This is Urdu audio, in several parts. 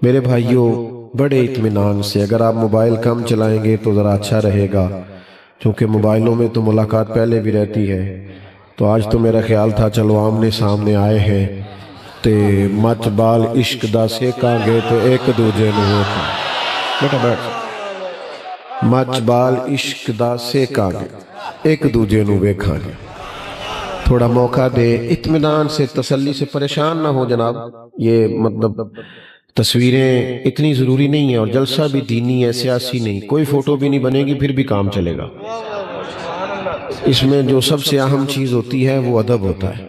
میرے بھائیوں، بڑے اطمینان سے اگر آپ موبائل کم چلائیں گے تو ذرا اچھا رہے گا، چونکہ موبائلوں میں تو ملاقات پہلے بھی رہتی ہے۔ تو آج تو میرا خیال تھا چلو آمنے سامنے آئے ہیں تے مچ بال عشق دا سیکاں گے تے ایک دوجے نو ویکھاں۔ بیٹا بیٹھ، مچ بال عشق دا سیکاں گے ایک دوجے نو ویکھاں گے۔ تھوڑا موقع دے، اطمینان سے، تسلی سے، پریشان نہ ہو جناب۔ یہ مطلب تصویریں اتنی ضروری نہیں ہیں، اور جلسہ بھی دینی ہے، سیاسی نہیں۔ کوئی فوٹو بھی نہیں بنے گی پھر بھی کام چلے گا۔ اس میں جو سب سے اہم چیز ہوتی ہے وہ ادب ہوتا ہے۔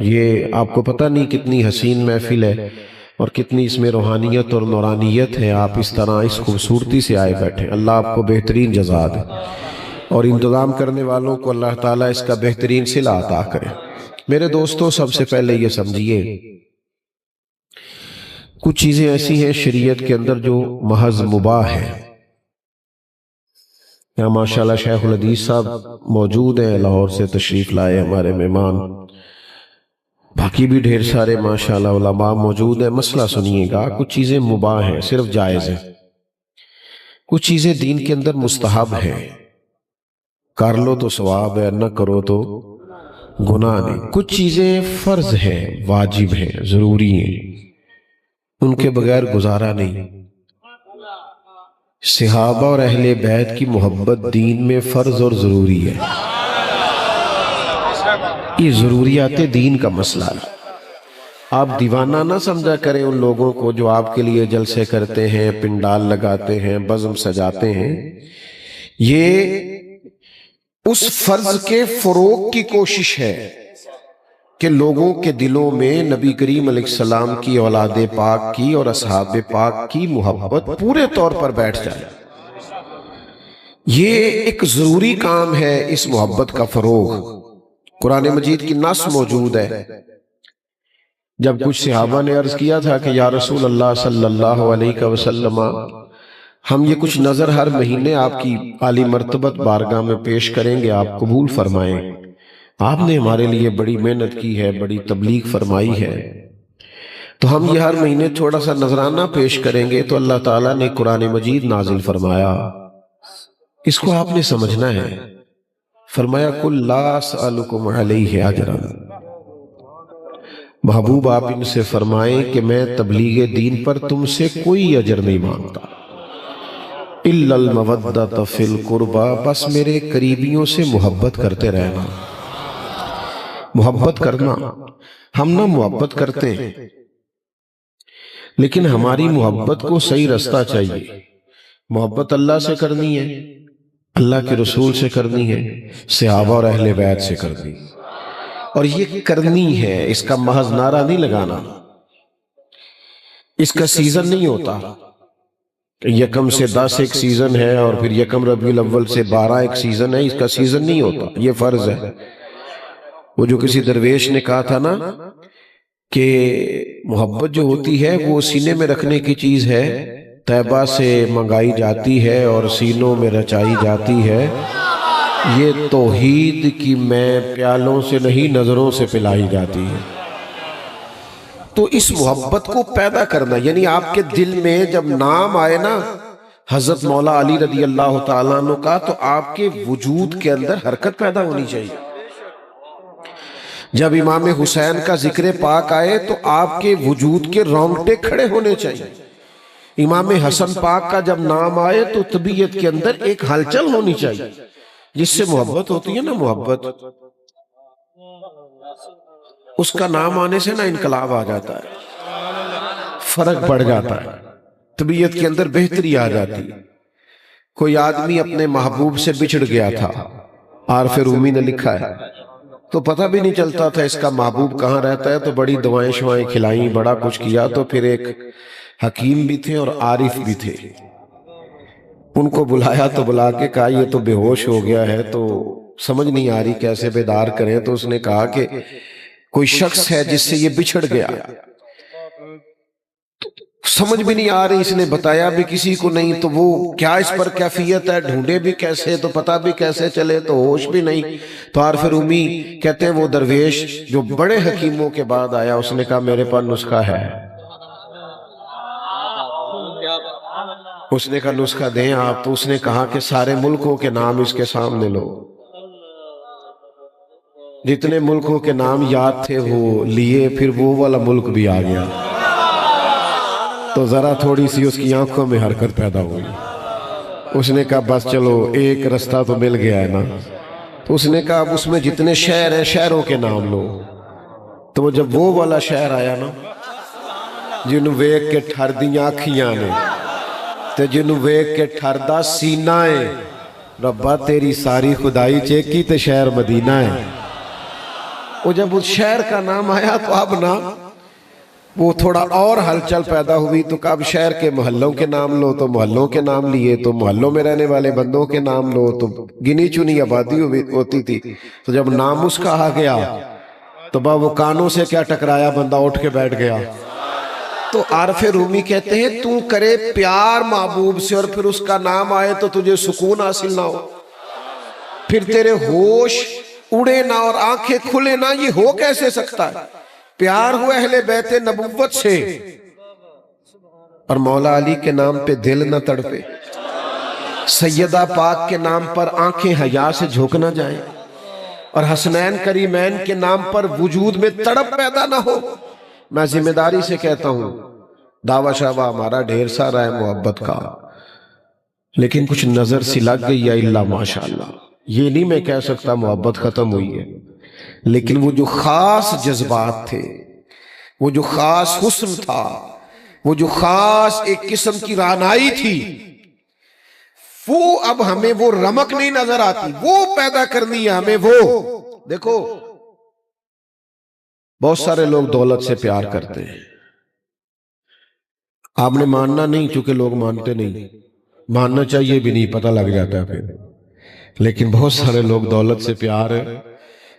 یہ آپ کو پتہ نہیں کتنی حسین محفل ہے اور کتنی اس میں روحانیت اور نورانیت ہے۔ آپ اس طرح اس خوبصورتی سے آئے بیٹھے، اللہ آپ کو بہترین جزا دے، اور انتظام کرنے والوں کو اللہ تعالیٰ اس کا بہترین صلہ عطا کرے۔ میرے دوستو، سب سے پہلے یہ سمجھیے، کچھ چیزیں ایسی ہیں شریعت کے اندر جو محض مباح ہیں۔ یہاں ماشاءاللہ شیخ الحدیث صاحب موجود ہیں، لاہور سے تشریف لائے ہمارے مہمان، باقی بھی ڈھیر سارے ماشاءاللہ علماء موجود ہیں۔ مسئلہ سنیے گا، کچھ چیزیں مباح ہیں، صرف جائز ہیں، کچھ چیزیں دین کے اندر مستحب ہیں، کر لو تو ثواب ہے، نہ کرو تو گناہ نہیں۔ کچھ چیزیں فرض ہیں، واجب ہیں، ضروری ہیں، ان کے بغیر گزارا نہیں۔ صحابہ اور اہل بیت کی محبت دین میں فرض اور ضروری ہے۔ یہ ضروریات دین کا مسئلہ ہے۔ آپ دیوانہ نہ سمجھا کریں ان لوگوں کو جو آپ کے لیے جلسے کرتے ہیں، پنڈال لگاتے ہیں، بزم سجاتے ہیں۔ یہ اس فرض کے فروغ کی کوشش ہے کہ لوگوں کے دلوں میں نبی کریم علیہ السلام کی، اولاد پاک کی اور اصحاب پاک کی محبت پورے طور پر بیٹھ جائے۔ یہ ایک ضروری کام ہے، اس محبت کا فروغ۔ قرآن مجید کی نص موجود ہے۔ جب کچھ صحابہ نے عرض کیا تھا کہ یا رسول اللہ صلی اللہ علیہ وسلم، ہم یہ کچھ نظر ہر مہینے آپ کی عالی مرتبت بارگاہ میں پیش کریں گے، آپ قبول فرمائیں۔ آپ نے ہمارے لیے بڑی محنت کی ہے، بڑی تبلیغ فرمائی ہے، تو ہم یہ ہر مہینے تھوڑا سا نذرانہ پیش کریں گے۔ تو اللہ تعالیٰ نے قرآن مجید نازل فرمایا، اس کو آپ نے سمجھنا ہے۔ فرمایا قُلْ لَا أَسْأَلُكُمْ عَلَيْهِ أَجْرًا، محبوب آپ ان سے فرمائیں کہ میں تبلیغ دین پر تم سے کوئی اجر نہیں مانگتا، إِلَّا الْمَوَدَّةَ فِي الْقُرْبَى، بس میرے قریبیوں سے محبت کرتے رہنا۔ محبت کرنا، ہم نہ محبت کرتے ہیں، لیکن ہماری محبت کو صحیح رستہ چاہیے۔ محبت اللہ سے کرنی ہے، اللہ کے رسول سے کرنی ہے، صحابہ اور اہل بیت سے کرنی ہے، اور یہ کرنی ہے، اس کا محض نعرہ نہیں لگانا۔ اس کا سیزن نہیں ہوتا، یکم سے 10 ایک سیزن ہے، اور پھر یکم ربیع الاول سے 12 ایک سیزن ہے۔ اس کا سیزن نہیں ہوتا، یہ فرض ہے۔ وہ جو کسی درویش نے کہا تھا نا کہ محبت جو ہوتی ہے وہ سینے میں رکھنے کی چیز ہے، طیبہ سے منگائی جاتی ہے اور سینوں میں رچائی جاتی ہے، یہ توحید کی میں پیالوں سے نہیں نظروں سے پلائی جاتی ہے۔ تو اس محبت کو پیدا کرنا، یعنی آپ کے دل میں جب نام آئے نا حضرت مولا علی رضی اللہ تعالیٰ عنہ کا، تو آپ کے وجود کے اندر حرکت پیدا ہونی چاہیے۔ جب امام حسین کا ذکر پاک آئے تو آپ کے وجود کے رونگٹے کھڑے ہونے چاہیے۔ امام حسن پاک کا جب نام آئے تو طبیعت کے اندر ایک ہلچل ہونی چاہیے، جس سے محبت ہوتی ہے نا، محبت، اس کا نام آنے سے نا انقلاب آ جاتا ہے، فرق بڑھ جاتا ہے، طبیعت کے اندر بہتری آ جاتی ہے۔ کوئی آدمی اپنے محبوب سے بچھڑ گیا تھا، عارف رومی نے لکھا ہے، تو پتہ بھی نہیں چلتا تھا اس کا محبوب کہاں رہتا ہے، تو بڑی دوائیں شوائیں کھلائیں، بڑا کچھ کیا، تو پھر ایک حکیم بھی تھے اور عارف بھی تھے، ان کو بلایا تو بلا کے کہا یہ تو بے ہوش ہو گیا ہے، تو سمجھ نہیں آ رہی کیسے بیدار کریں۔ تو اس نے کہا کہ کوئی شخص ہے جس سے یہ بچھڑ گیا، سمجھ بھی نہیں آ رہی، اس نے بتایا بھی کسی کو نہیں، تو وہ کیا اس پر کیفیت ہے، ڈھونڈے بھی کیسے، تو پتہ بھی کیسے چلے، تو ہوش بھی نہیں۔ تو عارف رومی کہتے ہیں وہ درویش جو بڑے حکیموں کے بعد آیا، اس نے کہا میرے پاس نسخہ ہے۔ اس نے کہا نسخہ دیں آپ، تو اس نے کہا کہ سارے ملکوں کے نام اس کے سامنے لو. جتنے ملکوں کے نام یاد تھے وہ لیے، پھر وہ والا ملک بھی آ گیا. تو ذرا تھوڑی سی اس کی آنکھوں میں حرکت پیدا ہوئی. اس نے کہا بس چلو ایک رستہ تو مل گیا ہے نا. تو اس نے کہا اب اس میں جتنے شہر ہیں شہروں کے نام لو. تو جب وہ والا شہر آیا نا، جنہوں ویک کے ٹھر دیاں اکھیاں نے تے جنہوں ویک کے ٹھر دا سینہ ہے، ربا تیری ساری خدائی چیکی تے شہر مدینہ ہے. وہ جب اس شہر کا نام آیا تو اب نا وہ تھوڑا اور ہلچل پیدا ہوئی. تو اب شہر کے محلوں کے نام لو، تو محلوں کے نام لیے. تو محلوں میں رہنے والے بندوں کے نام لو، تو گنی چنی آبادی ہوتی تھی. تو جب نام اس کا آ گیا تو وہ کانوں سے کیا ٹکرایا، بندہ اٹھ کے بیٹھ گیا. تو عارف رومی کہتے ہیں تو کرے پیار محبوب سے اور پھر اس کا نام آئے تو تجھے سکون حاصل نہ ہو، پھر تیرے ہوش اڑے نہ اور آنکھیں کھلے نہ، یہ ہو کیسے سکتا ہے؟ پیار ہوا اہل بیت نبوت سے اور مولا علی کے نام پہ دل نہ تڑپے، سیدہ پاک کے نام پر آنکھیں حیا سے جھک نہ جائیں، اور حسنین کریمین کے نام پر وجود میں تڑپ پیدا نہ ہو. میں ذمہ داری سے کہتا ہوں دعویٰ شعبہ ہمارا ڈھیر سارا ہے محبت کا، لیکن کچھ نظر سی لگ گئی ہے اللہ ماشاءاللہ. یہ نہیں میں کہہ سکتا محبت ختم ہوئی ہے، لیکن وہ جو خاص جذبات تھے، وہ جو خاص حسن تھا، وہ جو خاص ایک قسم کی رعنائی تھی، وہ اب ہمیں وہ رمق نہیں نظر آتی. وہ پیدا کرنی ہے ہمیں. وہ دیکھو بہت سارے لوگ دولت سے پیار کرتے ہیں. آپ نے ماننا نہیں، چونکہ لوگ مانتے نہیں. ماننا چاہیے بھی نہیں، پتہ لگ جاتا ہے پھر. لیکن بہت سارے لوگ دولت سے پیار ہے.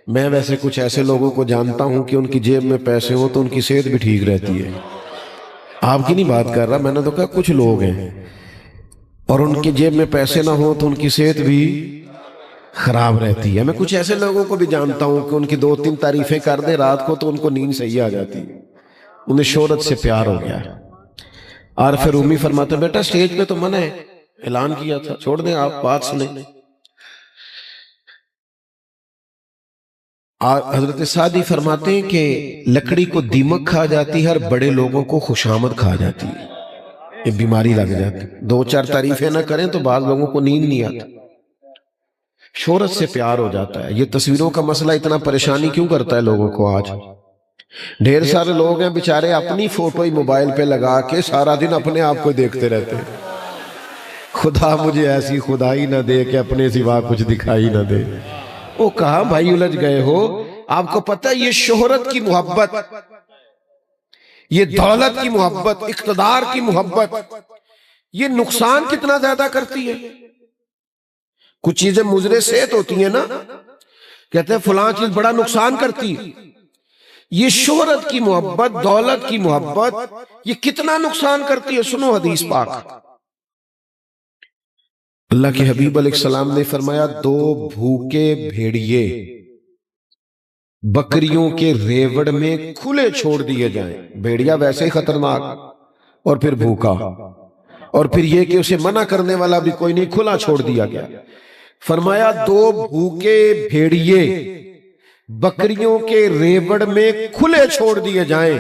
میں ویسے کچھ ایسے لوگوں کو جانتا ہوں کہ ان کی جیب میں پیسے ہوں تو ان کی صحت بھی ٹھیک رہتی ہے. آپ کی نہیں بات کر رہا، میں نے تو کہا کچھ لوگ ہیں اور ان کی جیب میں پیسے نہ ہوں تو ان کی صحت بھی خراب رہتی ہے. میں کچھ ایسے لوگوں کو بھی جانتا ہوں کہ ان کی 2-3 تعریفیں کر دیں رات کو تو ان کو نیند صحیح آ جاتی ہے. انہیں شہرت سے پیار ہو گیا. عارف رومی فرماتے بیٹا سٹیج پہ تو منع ہے، اعلان کیا تھا، چھوڑ دیں آپ بات سنیں. حضرت سعدی فرماتے ہیں کہ لکڑی کو دیمک کھا جاتی ہے اور بڑے لوگوں کو خوشامد کھا جاتی ہے. یہ بیماری لگ جاتی. 2-4 تعریفیں نہ کریں تو بعض لوگوں کو نیند نہیں آتی. شہرت سے پیار ہو جاتا ہے. یہ تصویروں کا مسئلہ اتنا پریشانی کیوں کرتا ہے لوگوں کو آج؟ ڈھیر سارے لوگ ہیں بیچارے اپنی فوٹو ہی موبائل پہ لگا کے سارا دن اپنے آپ کو دیکھتے رہتے ہیں. خدا مجھے ایسی خدائی نہ دے کہ اپنے سوا کچھ دکھائی نہ دے. وہ کہاں بھائی الجھ گئے ہو؟ آپ کو پتہ یہ شہرت کی محبت، یہ دولت کی محبت، اقتدار کی محبت، یہ نقصان کتنا زیادہ کرتی ہے. کچھ چیزیں مضر صحت ہوتی ہیں نا، کہتے ہیں فلاں چیز بڑا نقصان کرتی. یہ شہرت کی محبت، دولت کی محبت، یہ کتنا نقصان کرتی ہے. سنو حدیث پاک. اللہ کے حبیب علیہ السلام نے فرمایا 2 بھوکے بھیڑیے بکریوں کے ریوڑ میں کھلے چھوڑ دیے جائیں. بھیڑیا ویسے ہی خطرناک اور پھر بھوکا، اور پھر یہ کہ اسے منع کرنے والا بھی کوئی نہیں، کھلا چھوڑ دیا گیا. فرمایا 2 بھوکے بھیڑیے بکریوں کے ریوڑ میں کھلے چھوڑ دیے جائیں،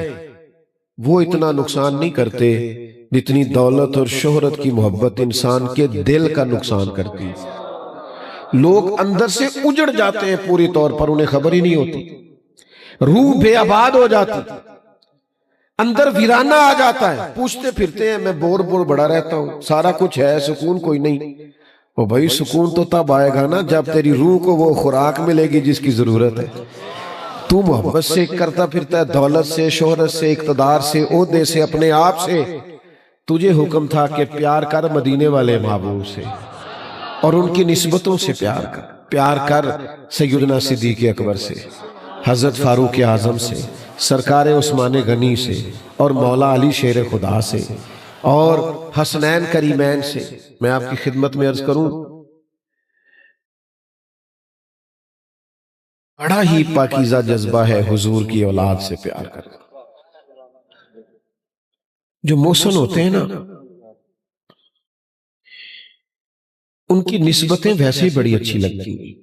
وہ اتنا نقصان نہیں کرتے جتنی دولت اور شہرت کی محبت انسان کے دل کا نقصان کرتی ہے. لوگ اندر سے اجڑ جاتے ہیں پوری طور پر، انہیں خبر ہی نہیں ہوتی. روح بے آباد ہو جاتی، اندر ویرانہ آ جاتا ہے. پوچھتے پھرتے ہیں میں بور بڑا رہتا ہوں، سارا کچھ ہے، سکون کوئی نہیں. وہ بھائی سکون تو تب آئے گا نا جب تیری روح کو وہ خوراک ملے گی جس کی ضرورت ہے. تو محبت سے کرتا پھرتا ہے، دولت سے، شہرت سے، اقتدار سے، عہدے سے، اپنے آپ سے. تجھے حکم تھا کہ پیار کر مدینے والے محبوب سے اور ان کی نسبتوں سے پیار کر سیدنا صدیق اکبر سے، حضرت فاروق اعظم سے، سرکار عثمان غنی سے، اور مولا علی شیر خدا سے، اور حسنین کریمین سے. میں آپ کی خدمت میں عرض کروں بڑا ہی پاکیزہ جذبہ ہے حضور کی اولاد سے پیار کرنا. جو محسن ہوتے ہیں نا ان کی نسبتیں ویسے ہی بڑی اچھی لگتی ہیں۔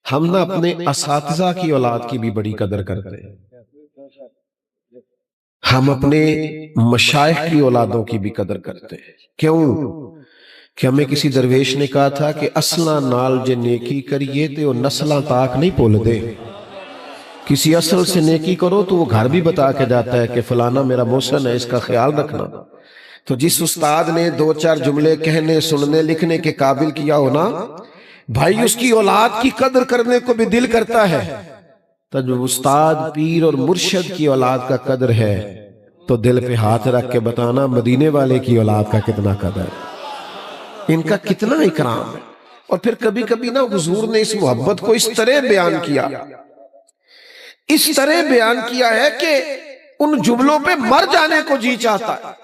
ہم نہ اپنے اساتذہ کی اولاد کی بھی بڑی قدر کرتے ہیں، ہم اپنے مشائخ کی اولادوں کی بھی قدر کرتے ہیں۔ کیوں کہ ہمیں کسی درویش نے کہا تھا کہ اصلاں نال جے نیکی کریے تے وہ نسلاں تاک نہیں بھول دے۔ کسی اصل سے نیکی کرو تو وہ گھر بھی بتا کے جاتا ہے کہ فلانا میرا محسن ہے، اس کا خیال رکھنا۔ تو جس استاد نے دو چار جملے کہنے سننے لکھنے کے قابل کیا ہونا، بھائی اس کی اولاد کی قدر کرنے کو بھی دل کرتا ہے۔ تو جو استاد پیر اور مرشد کی اولاد کا قدر ہے تو دل پہ ہاتھ رکھ کے بتانا مدینے والے کی اولاد کا کتنا قدر ہے، ان کا کتنا اکرام ہے۔ اور پھر کبھی کبھی نا حضور نے اس محبت کو اس طرح بیان کیا، اس طرح بیان کیا ہے کہ ان جملوں پہ مر جانے کو جی چاہتا ہے۔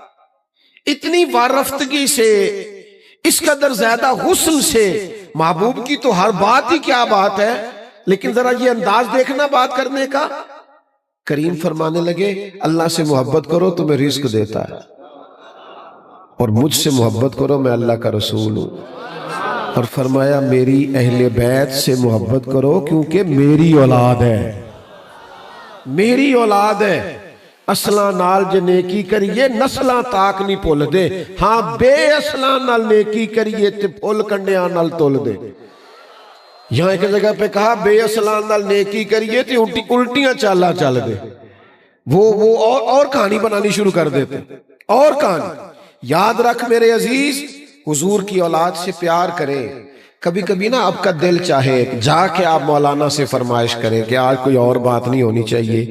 اتنی وارفتگی سے، اس قدر زیادہ حسن سے، محبوب کی تو ہر بات ہی کیا بات ہے، لیکن ذرا یہ انداز دیکھنا بات کرنے کا۔ کریم فرمانے لگے اللہ سے محبت کرو تمہیں رزق دیتا ہے، اور مجھ سے محبت کرو میں اللہ کا رسول ہوں۔ اور فرمایا میری اہل بیت سے محبت کرو کیونکہ میری اولاد ہے، میری اولاد ہے۔ اصلاں نال جے نیکی کریے نسلاں تاک نہیں بھول دے، ہاں بے اصلاں نال نیکی کریے تے پھول کنڈیاں نال تول دے۔ یہاں ایک جگہ پہ کہا بے اصلاں نال نیکی کریے تے الٹیاں چالا چل دے۔ وہ اور کہانی بنانی شروع کر دیتے، اور کہانی۔ یاد رکھ میرے عزیز، حضور کی اولاد سے پیار کرے۔ کبھی کبھی نا آپ کا دل چاہے جا کے آپ مولانا سے فرمائش کریں کہ آج کوئی اور بات نہیں ہونی چاہیے،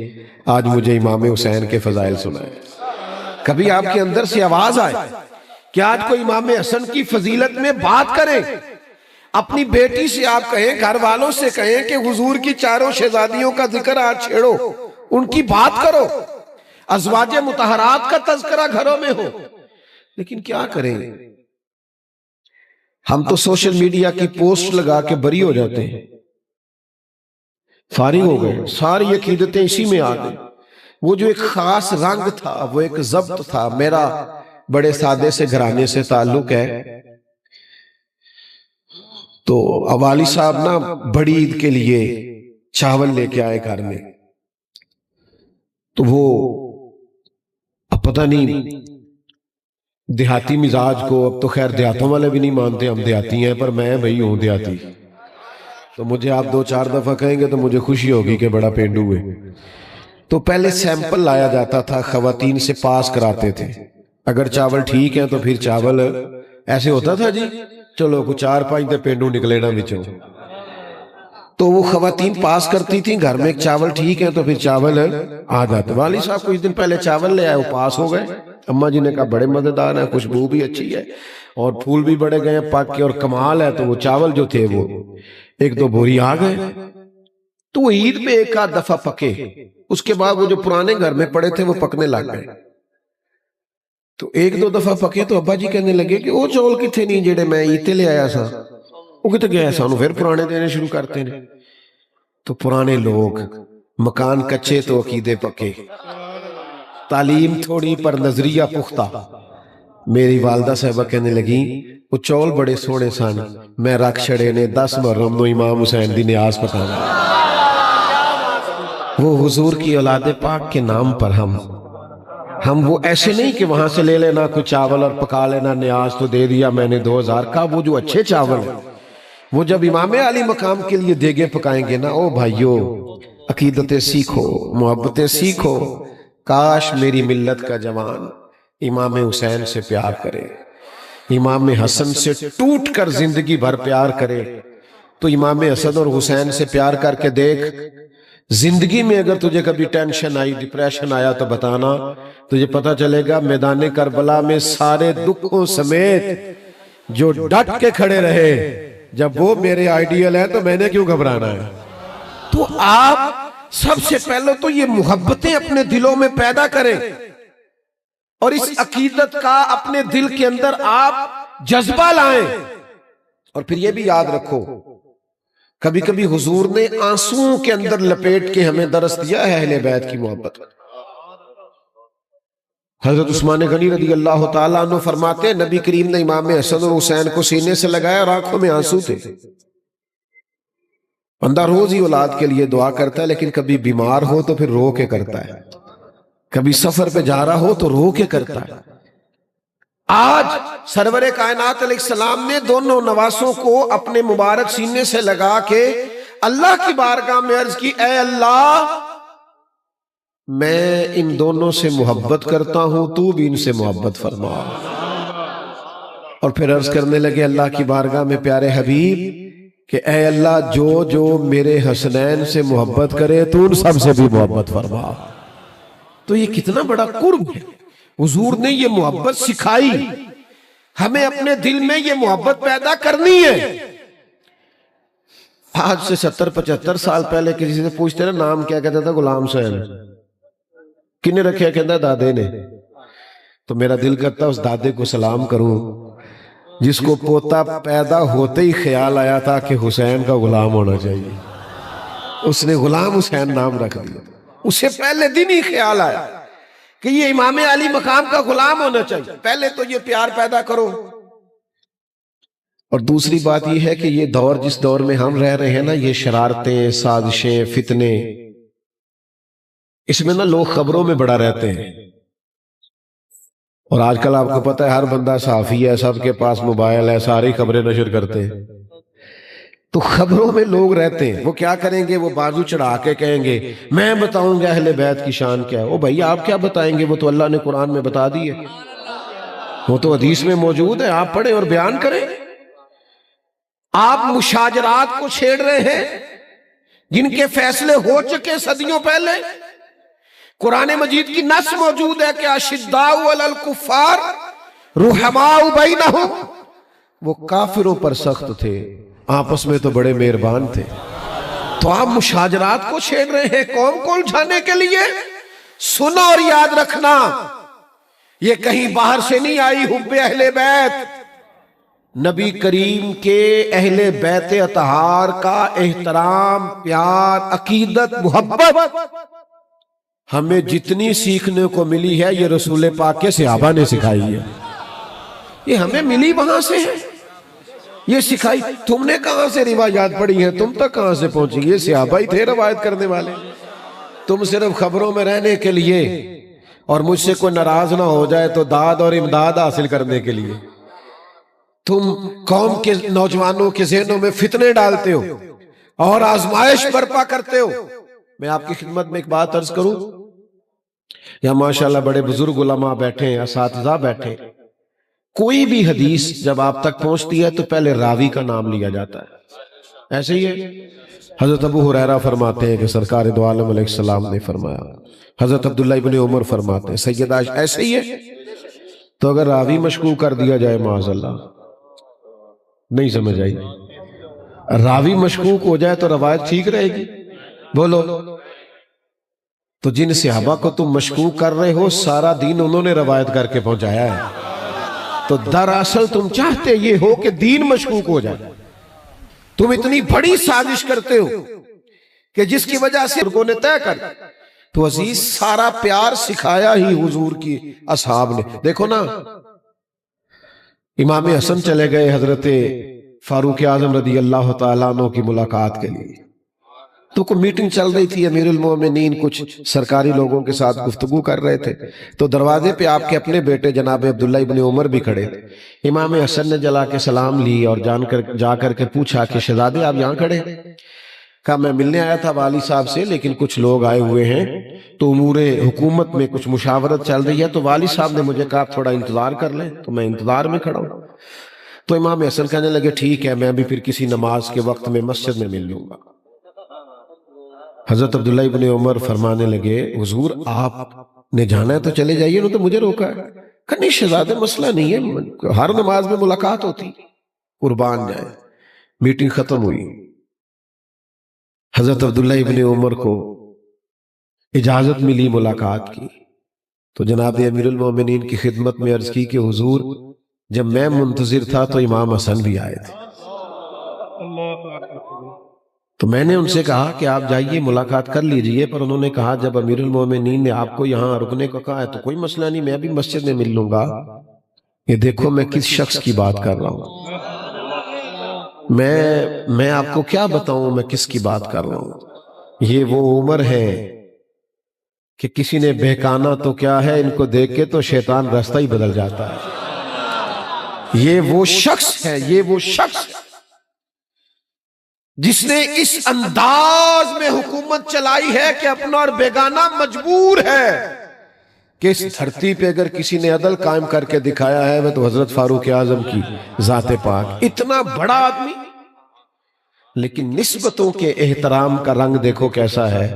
آج مجھے امام حسین کے فضائل سنائے۔ کبھی آپ کے اندر سے آواز آئے کہ آج کوئی امام حسن کی فضیلت میں بات کریں۔ اپنی بیٹی سے آپ کہیں، گھر والوں سے کہیں کہ حضور کی چاروں شہزادیوں کا ذکر آج چھیڑو، ان کی بات کرو، ازواج مطہرات کا تذکرہ گھروں میں ہو۔ لیکن کیا کریں، ہم تو سوشل میڈیا کی پوسٹ لگا کے بری ہو جاتے ہیں، فارغ ہو گئے، ساری عقیدتیں اسی میں آ گئی۔ وہ جو ایک خاص رنگ تھا، وہ ایک ضبط تھا۔ میرا بڑے سادے سے گھرانے سے تعلق ہے، تو والی صاحب نا بڑی عید کے لیے چاول لے کے آئے گھر میں، تو وہ اب پتہ نہیں دیہاتی مزاج کو، اب تو خیر دیہاتوں والے بھی نہیں مانتے ہم دیہاتی ہیں، پر میں بھئی ہوں دیہاتی، تو مجھے آپ دو چار دفعہ کہیں گے تو مجھے خوشی ہوگی کہ بڑا پینڈو ہے۔ تو پہلے سیمپل لایا جاتا تھا، خواتین سے پاس کراتے تھے، اگر چاول ٹھیک ہے تو پھر چاول ایسے ہوتا تھا جی چلو کچھ چار پانچ تے پینڈو نکلے نا بچوں۔ تو وہ خواتین پاس کرتی تھیں، گھر میں چاول ٹھیک ہے تو پھر چاول آ جاتا۔ والی صاحب کچھ دن پہلے چاول لے آئے، وہ پاس ہو گئے۔ اماں جی نے کہا بڑے مزیدار ہیں، خوشبو بھی اچھی ہے اور پھول بھی بڑے گئے پک کے، اور کمال ہے۔ تو وہ چاول جو تھے وہ ایک دو بوری آ گئے، تو وہ عید پہ ایک آدھ دفعہ پکے، اس کے بعد وہ جو پرانے گھر میں پڑے تھے وہ پکنے لگ گئے۔ تو ایک دو دفعہ پکے تو ابا جی کہنے لگے کہ وہ چول کتھے نہیں جڑے میں عید تے لے آیا سا، وہ کتنے گئے سانو پھر پرانے دینے شروع کرتے ہیں۔ تو پرانے لوگ، مکان کچے تو عقیدے پکے، تعلیم تھوڑی پر نظریہ پختہ۔ میری والدہ صاحبہ کہنے لگی وہ چول بڑے سونے سن، میں رکھ چھڑے نے 10 محرم نو امام حسین دی نیاز پکانا۔ وہ حضور کی اولاد پاک کے نام پر ہم وہ ایسے نہیں کہ وہاں سے لے لینا کچھ چاول اور پکا لینا، نیاز تو دے دیا میں نے 2000 کا۔ وہ جو اچھے چاول ہیں، وہ جب امام علی مقام کے لیے دیگیں پکائیں گے نا، او بھائیو عقیدتیں سیکھو، محبتیں سیکھو۔ کاش میری ملت کا جوان امام حسین سے پیار کرے، امام حسن سے ٹوٹ کر زندگی بھر پیار کرے۔ تو امام حسن اور حسین سے پیار کر کے دیکھ، زندگی میں اگر تجھے کبھی ٹینشن آئی، ڈپریشن آیا تو بتانا، تجھے پتہ چلے گا میدان کربلا میں سارے دکھوں سمیت جو ڈٹ کے کھڑے رہے، جب وہ میرے آئیڈیل ہے تو میں نے کیوں گھبرانا ہے۔ تو آپ سب سے پہلے تو یہ محبتیں اپنے دلوں میں پیدا کریں، اور اس عقیدت کا اپنے دل کے اندر آپ جذبہ لائیں۔ اور پھر یہ بھی یاد رکھو، کبھی کبھی حضور نے آنسوؤں کے اندر لپیٹ کے ہمیں درس دیا ہے اہل بیت کی محبت۔ حضرت عثمان غنی رضی اللہ تعالیٰ عنہ فرماتے ہیں نبی کریم نے امام حسن اور حسین کو سینے سے لگایا اور آنکھوں میں آنسو تھے۔ بندہ روز ہی اولاد کے لیے دعا کرتا ہے، لیکن کبھی بیمار ہو تو پھر رو کے کرتا ہے، کبھی سفر پہ جا رہا ہو تو رو کے کرتا ہے۔ آج سرور کائنات علیہ السلام نے دونوں نواسوں کو اپنے مبارک سینے سے لگا کے اللہ کی بارگاہ میں عرض کی، اے اللہ میں ان دونوں سے محبت کرتا ہوں، تو بھی ان سے محبت فرما۔ اور پھر عرض کرنے لگے اللہ کی بارگاہ میں پیارے حبیب کہ اے اللہ جو جو میرے حسنین سے محبت کرے تو ان سب سے بھی محبت فرما۔ تو یہ کتنا بڑا قرب ہے، حضور نے یہ محبت سکھائی، ہمیں اپنے دل میں یہ محبت پیدا کرنی ہے۔ آج سے 70-75 سال پہلے کسی سے پوچھتے نا نام کیا، کہتا تھا غلام حسین۔ کنے رکھیا؟ کہتا دادے نے۔ تو میرا دل کرتا اس دادے کو سلام کروں جس کو پوتا پیدا ہوتے ہی خیال آیا تھا کہ حسین کا غلام ہونا چاہیے، اس نے غلام حسین نام رکھ دیا۔ اسے پہلے دن ہی خیال آیا کہ یہ امام علی مقام کا غلام ہونا چاہیے، پہلے تو یہ پیار پیدا کرو۔ اور دوسری بات یہ ہے کہ یہ دور جس دور میں ہم رہ رہے ہیں نا، یہ شرارتیں، سازشیں، فتنے، اس میں نا لوگ خبروں میں بڑا رہتے ہیں۔ اور آج کل آپ کو پتہ ہے ہر بندہ صحافی ہے، سب کے پاس موبائل ہے، ساری خبریں نشر کرتے ہیں۔ تو خبروں میں لوگ رہتے ہیں، وہ کیا کریں گے؟ وہ بازو چڑھا کے کہیں گے میں بتاؤں گا اہل بیت کی شان کیا ہے۔ او بھائی آپ کیا بتائیں گے؟ وہ تو اللہ نے قرآن میں بتا دی ہے، وہ تو حدیث میں موجود ہے، آپ پڑھیں اور بیان کریں۔ آپ مشاجرات کو چھیڑ رہے ہیں جن کے فیصلے ہو چکے صدیوں پہلے۔ قرآن مجید کی نص موجود ہے کہ اشداء علی الکفار رحماء بینہم، وہ کافروں پر سخت تھے، آپس میں تو بڑے مہربان تھے۔ تو آپ مشاجرات کو چھیڑ رہے ہیں قوم کو الجھانے کے لیے۔ سنو اور یاد رکھنا، یہ کہیں باہر سے نہیں آئی حب اہل بیت۔ نبی کریم کے اہل بیت اطہار کا احترام، پیار، عقیدت، محبت ہمیں جتنی سیکھنے کو ملی ہے یہ رسول پاک کے صحابہ نے سکھائی ہے، یہ ہمیں ملی وہاں سے ہے، یہ سکھائی۔ تم نے کہاں سے روایات پڑھی ہیں؟ تم تک کہاں سے پہنچی؟ یہ صحابہ ہی تھے روایت کرنے والے۔ تم صرف خبروں میں رہنے کے لیے اور مجھ سے کوئی ناراض نہ ہو جائے تو داد اور امداد حاصل کرنے کے لیے تم قوم کے نوجوانوں کے ذہنوں میں فتنے ڈالتے ہو اور آزمائش برپا کرتے ہو۔ میں آپ کی خدمت میں ایک بات عرض کروں، یا ماشاءاللہ بڑے بزرگ علماء بیٹھے ہیں، اساتذہ بیٹھے ہیں، کوئی بھی حدیث جب آپ تک پہنچتی ہے تو پہلے راوی کا نام لیا جاتا ہے۔ ایسے ہی ہے، حضرت ابو ہریرہ فرماتے ہیں کہ سرکار دو عالم علیہ السلام نے فرمایا، حضرت عبداللہ ابن عمر فرماتے ہیں، سیدہ عائشہ، ایسے ہی ہے۔ تو اگر راوی مشکوک کر دیا جائے معاذ اللہ، نہیں سمجھ آئی، راوی مشکوک ہو جائے تو روایت ٹھیک رہے گی؟ بولو۔ تو جن صحابہ کو تم مشکوک کر رہے ہو سارا دین انہوں نے روایت کر کے پہنچایا ہے، تو دراصل تم چاہتے یہ ہو کہ دین مشکوک ہو جائے۔ تم اتنی بڑی سازش کرتے ہو کہ جس کی وجہ سے لوگوں نے طے کر، تو عزیز سارا پیار سکھایا ہی حضور کی اصحاب نے۔ دیکھو نا، امام حسن چلے گئے حضرت فاروق اعظم رضی اللہ تعالیٰ عنہ کی ملاقات کے لیے، تو کوئی میٹنگ چل رہی تھی، امیر المومنین کچھ سرکاری لوگوں کے ساتھ گفتگو کر رہے تھے، تو دروازے پہ آپ کے اپنے بیٹے جناب عبداللہ ابن عمر بھی کھڑے تھے۔ امام حسن نے جلا کے سلام لی اور جا کر کے پوچھا کہ شہزادے آپ یہاں کھڑے؟ کہا میں ملنے آیا تھا والی صاحب سے، لیکن کچھ لوگ آئے ہوئے ہیں تو امور حکومت میں کچھ مشاورت چل رہی ہے، تو والی صاحب نے مجھے کہا تھوڑا انتظار کر لیں، تو میں انتظار میں کھڑا ہوں۔ تو امام حسن کہنے لگے ٹھیک ہے، میں بھی پھر کسی نماز کے وقت میں مسجد میں مل لوں گا۔ حضرت عبداللہ ابن عمر فرمانے لگے حضور آپ نے جانا ہے تو چلے جائیے، انہوں نے مجھے روکا ہے۔ کہا نہیں شہزادے مسئلہ نہیں ہے، ہر نماز میں ملاقات ہوتی، قربان جائے۔ میٹنگ ختم ہوئی، حضرت عبداللہ ابن عمر کو اجازت ملی ملاقات کی، تو جناب امیر المومنین کی خدمت میں عرض کی کہ حضور جب میں منتظر تھا تو امام حسن بھی آئے تھے۔ تو میں نے ان سے کہا کہ آپ جائیے ملاقات کر لیجئے، پر انہوں نے کہا جب امیر المومنین نے آپ کو یہاں رکنے کو کہا ہے تو کوئی مسئلہ نہیں، میں بھی مسجد میں مل لوں گا۔ یہ دیکھو میں کس شخص کی بات کر رہا ہوں، میں آپ کو کیا بتاؤں میں کس کی بات کر رہا ہوں۔ یہ وہ عمر ہے کہ کسی نے بہکانا تو کیا ہے، ان کو دیکھ کے تو شیطان راستہ ہی بدل جاتا ہے۔ یہ وہ شخص ہے، یہ وہ شخص جس نے اس انداز میں حکومت چلائی ہے کہ اپنا اور بیگانہ مجبور ہے کہ اس دھرتی پہ اگر کسی نے عدل قائم کر کے دکھایا ہے وہ تو حضرت فاروق اعظم کی ذات پاک، اتنا بڑا آدمی، لیکن نسبتوں کے احترام کا رنگ دیکھو کیسا ہے۔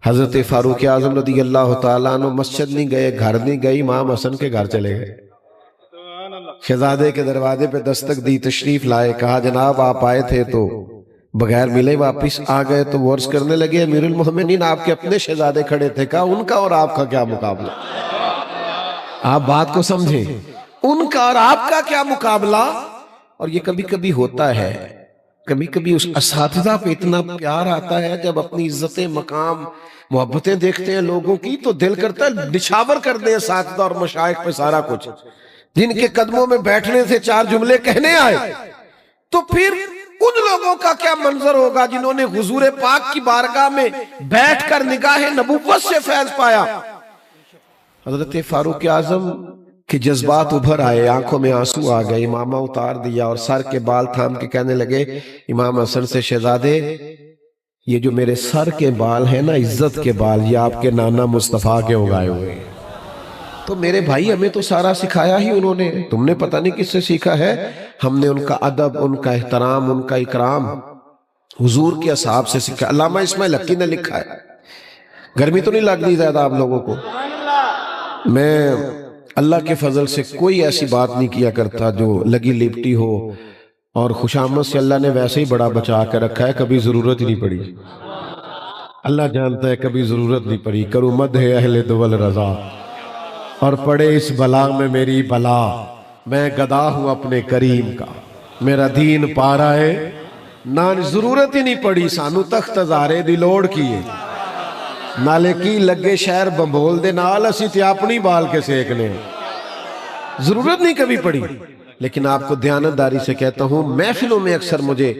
حضرت فاروق اعظم رضی اللہ تعالیٰ عنہ مسجد نہیں گئے، گھر نہیں گئے، امام حسن کے گھر چلے گئے، شہزادے کے دروازے پہ دستک دی، تشریف لائے، کہا جناب آپ آئے تھے تو بغیر ملے واپس آ گئے، تو وہ عرض کرنے لگے امیر المومنین آپ کے اپنے شہزادے کھڑے تھے، کہا ان کا اور آپ کا کیا مقابلہ، آپ بات کو سمجھیں، ان کا اور آپ کا کیا مقابلہ۔ اور یہ کبھی کبھی ہوتا ہے، کبھی کبھی اس اساتذہ پہ اتنا پیار آتا ہے جب اپنی عزت مقام محبتیں دیکھتے ہیں لوگوں کی تو دل کرتا ہے نچھاور کر دیں اساتذہ اور مشائخ پہ سارا کچھ، جن کے قدموں میں بیٹھنے سے چار جملے کہنے آئے، تو پھر ان لوگوں کا کیا منظر ہوگا جنہوں نے حضور پاک کی بارگاہ میں بیٹھ کر نگاہ نبوت سے فیض پایا۔ حضرت فاروق اعظم کے جذبات ابھر آئے، آنکھوں میں آنسو آ گئے، امامہ اتار دیا اور سر کے بال تھام کے کہنے لگے امام حسن سے شہزادے یہ جو میرے سر کے بال ہیں نا، عزت کے بال، یہ آپ کے نانا مصطفیٰ کے اگائے ہوئے ہیں۔ تو میرے بھائی ہمیں تو سارا سکھایا ہی انہوں نے، تم نے پتہ نہیں کس سے سیکھا ہے، ہم نے ان کا ادب، ان کا احترام، ان کا اکرام حضور کے اصحاب سے سیکھا۔ علامہ اسماعیل حقی نے لکھا ہے، گرمی تو نہیں لگ رہی زیادہ آپ لوگوں کو؟ میں اللہ کے فضل سے کوئی ایسی بات نہیں کیا کرتا جو لگی لپٹی ہو، اور خوشامد سے اللہ نے ویسے ہی بڑا بچا کے رکھا ہے، کبھی ضرورت ہی نہیں پڑی، اللہ جانتا ہے کبھی ضرورت نہیں پڑی۔ کروں مدح اہل دول رضا اور پڑے اس بلا میں میری بلا، میں گدا ہوں اپنے کریم کا، میرا دین پارا ہے نہ ضرورت ہی نہیں پڑی، سانو تخت ہزارے دی لوڑ کیے، نالے کی لگے شہر بمبول دے نال اسی تے اپنی بال کے سیکنے، ضرورت نہیں کبھی پڑی۔ لیکن آپ کو دیانتداری سے کہتا ہوں، محفلوں میں اکثر مجھے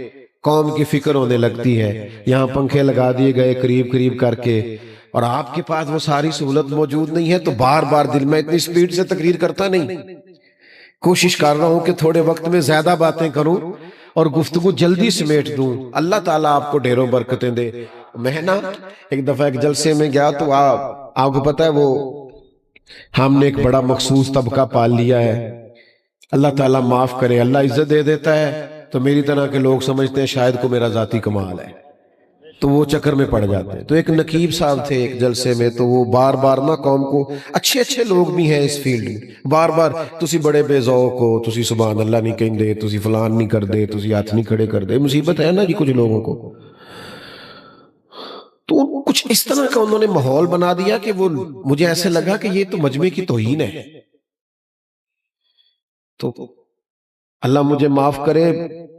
قوم کی فکر ہونے لگتی ہے، یہاں پنکھے لگا دیے گئے قریب قریب کر کے، اور آپ کے پاس وہ ساری سہولت موجود نہیں ہے، تو بار بار دل میں اتنی سپیڈ سے تقریر کرتا نہیں، کوشش کر رہا ہوں کہ تھوڑے وقت میں زیادہ باتیں کروں اور گفتگو جلدی سمیٹ دوں۔ اللہ تعالیٰ آپ کو ڈھیروں برکتیں دے۔ میں نا ایک دفعہ ایک جلسے میں گیا تو آپ کو پتہ ہے وہ ہم نے ایک بڑا مخصوص طبقہ پال لیا ہے، اللہ تعالیٰ معاف کرے، اللہ عزت دے دیتا ہے، تو میری طرح کے لوگ سمجھتے ہیں شاید کو میرا ذاتی کمال ہے، تو وہ چکر میں پڑ جاتے ہیں۔ تو ایک نقیب صاحب تھے ایک جلسے میں، تو وہ بار بار نا قوم کو، اچھے اچھے لوگ بھی ہیں اس فیلڈ میں، بار بار تسی بڑے بے ذوق ہو، تسی سبحان اللہ نہیں کہیں دے، تسی فلان نہیں کر دے، تسی ہاتھ نہیں کھڑے کر دے، مصیبت ہے نا جی کچھ لوگوں کو۔ تو کچھ اس طرح کا انہوں نے ماحول بنا دیا کہ وہ مجھے ایسے لگا کہ یہ تو مجمع کی توہین ہے۔ تو اللہ مجھے معاف کرے،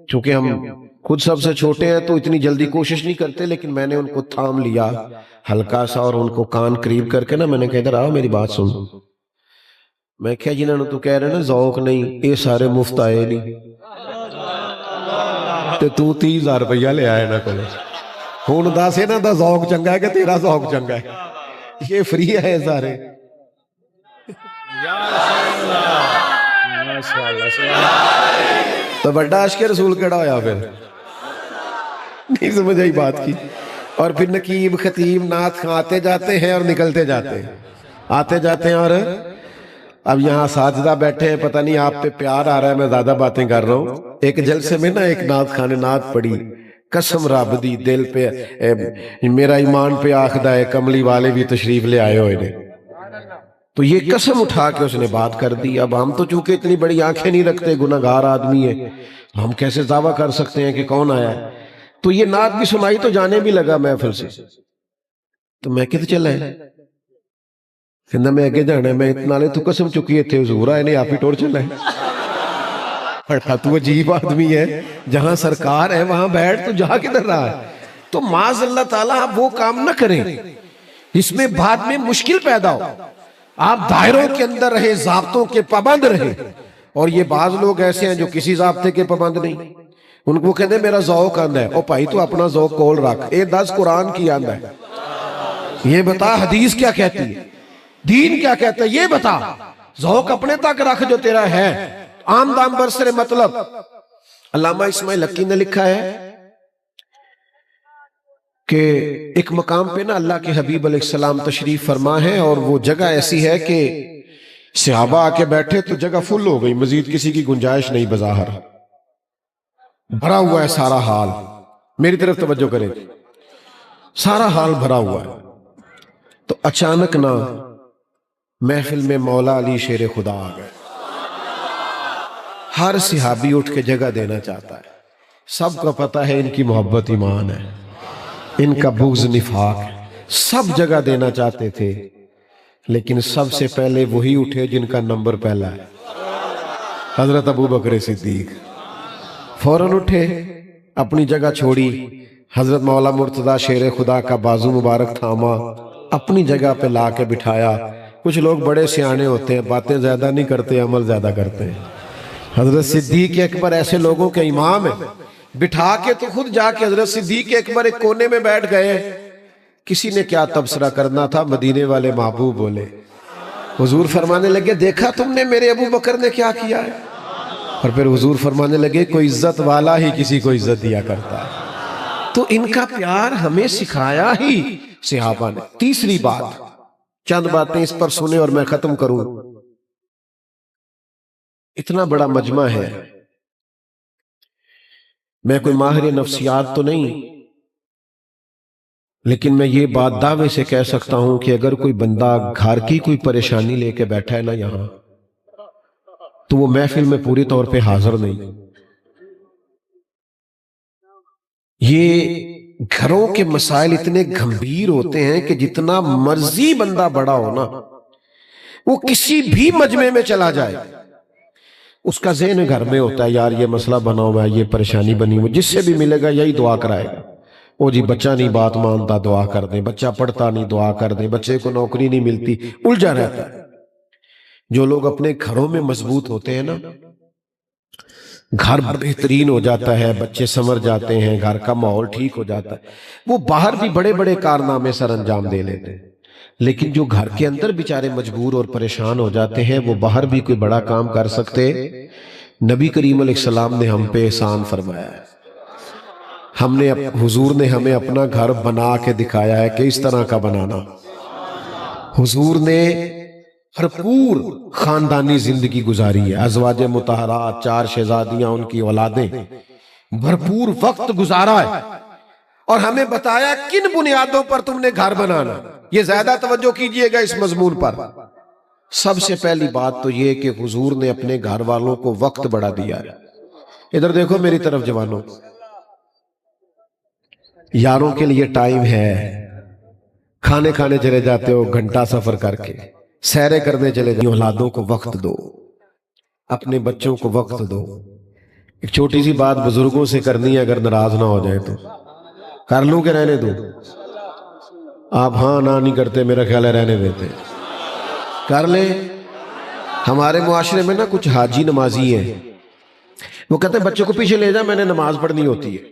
چونکہ ہم خود سب سے چھوٹے ہیں تو اتنی جلدی کوشش نہیں کرتے، لیکن میں نے ان کو تھام لیا ہلکا سا اور ان کو کان قریب کر کے نا میں نے کہا ادھر آؤ میری بات سن۔ میں کہا جنہوں نے تو کہہ رہے نا ذوق نہیں، یہ سارے مفت آئے نہیں، تو 30,000 روپیہ لے آئے نا کولے، ہون دا سے نا دا ذوق چنگا ہے کہ تیرا ذوق چنگا ہے، یہ فری ہے سارے۔ تو بڑا عشق رسول کڑا ہویا پھر نہیں سمجھ آئی بات کی۔ اور پھر نقیب خطیب نعت خواں آتے جاتے ہیں اور نکلتے جاتے ہیں، آتے جاتے ہیں، اور اب یہاں اساتذہ بیٹھے ہیں، پتہ نہیں آپ پہ پیار آ رہا ہے، میں زیادہ باتیں کر رہا ہوں۔ ایک جلسے میں نا ایک نعت خواں نے نعت پڑھی، قسم رب دی دل پہ میرا ایمان پہ آخدہ ہے، کملی والے بھی تشریف لے آئے ہوئے نے، تو یہ قسم اٹھا کے اس نے بات کر دی۔ اب ہم تو چونکہ اتنی بڑی آنکھیں نہیں رکھتے، گناہگار آدمی ہے، ہم کیسے دعویٰ کر سکتے ہیں کہ کون آیا ہے؟ تو یہ نعت بھی سنائی تو جانے بھی لگا محفل سے، تو میں کدھر چلا ہے، کہنا میں آگے جانا ہے، میں اتنا لے تو قسم چکی تھے حضور آئے نے، آپ ہی ٹور چلا ہے۔ تو عجیب آدمی ہے، جہاں سرکار ہے وہاں بیٹھ، تو جہاں کدھر رہا ہے؟ تو معاذ اللہ تعالیٰ آپ وہ کام نہ کریں جس میں بعد میں مشکل پیدا ہو. آپ دائروں کے اندر رہے، ضابطوں کے پابند رہے. اور یہ بعض لوگ ایسے ہیں جو کسی ضابطے کے پابند نہیں. ان کو کہتے ہیں میرا ذوق آندہ ہے. او بھائی تو اپنا ذوق کول رکھ. اے 10 قرآن کی آندہ ہے، یہ بتا حدیث کیا کہتی ہے، دین کیا کہتا ہے، یہ بتا. ذوق اپنے تک رکھ جو تیرا ہے. عام دام برسر مطلب. علامہ اسماعیل حقی نے لکھا ہے کہ ایک مقام پہ نا اللہ کے حبیب علیہ السلام تشریف فرما ہے، اور وہ جگہ ایسی ہے کہ صحابہ آ کے بیٹھے تو جگہ فل ہو گئی، مزید کسی کی گنجائش نہیں. بظاہر بھرا ہوا ہے سارا حال. میری طرف توجہ کریں، سارا حال بھرا ہوا ہے. تو اچانک نا محفل میں مولا علی شیر خدا آ گئے. ہر صحابی اٹھ کے جگہ دینا چاہتا ہے. سب کو پتا ہے ان کی محبت ایمان ہے، ان کا بغض نفاق ہے. سب جگہ دینا چاہتے تھے، لیکن سب سے پہلے وہی اٹھے جن کا نمبر پہلا ہے، حضرت ابو بکر صدیق. فوراً اٹھے، اپنی جگہ چھوڑی. حضرت مولا مرتضیٰ شیر خدا کا بازو مبارک تھاما، اپنی جگہ پہ لا کے بٹھایا. کچھ لوگ بڑے سیانے ہوتے ہیں، باتیں زیادہ نہیں کرتے، عمل زیادہ کرتے ہیں. حضرت صدیق اکبر ایسے لوگوں کے امام ہیں. بٹھا کے تو خود جا کے حضرت صدیق اکبر ایک کونے میں بیٹھ گئے. کسی نے کیا تبصرہ کرنا تھا، مدینے والے محبوب بولے. حضور فرمانے لگے دیکھا تم نے میرے ابو بکر نے کیا کیا ہے. اور پھر حضور فرمانے لگے کوئی عزت والا ہی کسی کو عزت دیا کرتا ہے. تو ان کا پیار ہمیں سکھایا ہی صحابہ نے. تیسری بات، چند باتیں اس پر سنیں اور میں ختم کروں. اتنا بڑا مجمع ہے، میں کوئی ماہر نفسیات تو نہیں، لیکن میں یہ بات دعوے سے کہہ سکتا ہوں کہ اگر کوئی بندہ گھر کی کوئی پریشانی لے کے بیٹھا ہے نا یہاں، تو وہ محفل میں پوری طور پہ حاضر نہیں. یہ گھروں کے مسائل اتنے گھمبیر ہوتے ہیں کہ جتنا مرضی بندہ بڑا ہو نا، وہ کسی بھی مجمع میں چلا جائے، اس کا ذہن گھر میں ہوتا ہے یار یہ مسئلہ بنا ہوا ہے، یہ پریشانی بنی ہوئی. جس سے بھی ملے گا یہی دعا کرائے گا. او جی بچہ نہیں بات مانتا، دعا کر دیں. بچہ پڑھتا نہیں، دعا کر دیں. بچے کو نوکری نہیں ملتی، الجھا رہتا ہے. جو لوگ اپنے گھروں میں مضبوط ہوتے ہیں نا، گھر بہترین ہو جاتا ہے، بچے سنور جاتے ہیں، گھر کا ماحول ٹھیک ہو جاتا ہے. وہ باہر بھی بڑے بڑے کارنامے سر انجام دے لیتے ہیں. لیکن جو گھر کے اندر بیچارے مجبور اور پریشان ہو جاتے ہیں، وہ باہر بھی کوئی بڑا کام کر سکتے. نبی کریم علیہ السلام نے ہم پہ احسان فرمایا ہے. حضور نے ہمیں اپنا گھر بنا کے دکھایا ہے کہ اس طرح کا بنانا. حضور نے بھرپور خاندانی زندگی گزاری ہے. ازواج مطہرات، 4 شہزادیاں، ان کی اولادیں، بھرپور وقت گزارا ہے. اور ہمیں بتایا کن بنیادوں پر تم نے گھر بنانا. یہ زیادہ توجہ کیجئے گا اس مضمون پر. سب سے پہلی بات تو یہ کہ حضور نے اپنے گھر والوں کو وقت بڑا دیا ہے. ادھر دیکھو میری طرف جوانوں، یاروں کے لیے ٹائم ہے. کھانے کھانے چلے جاتے ہو گھنٹہ سفر کر کے، سیرے کرنے چلے جاتے ہو. اولادوں کو وقت دو، اپنے بچوں کو وقت دو. ایک چھوٹی سی بات بزرگوں سے کرنی ہے، اگر ناراض نہ ہو جائے تو کر لوں کہ رہنے دو. آپ ہاں نہ نہیں کرتے، میرا خیال ہے رہنے دیتے. کر لیں. ہمارے معاشرے میں نا کچھ حاجی نمازی ہیں، وہ کہتے ہیں بچوں کو پیچھے لے جائیں، میں نے نماز پڑھنی ہوتی ہے.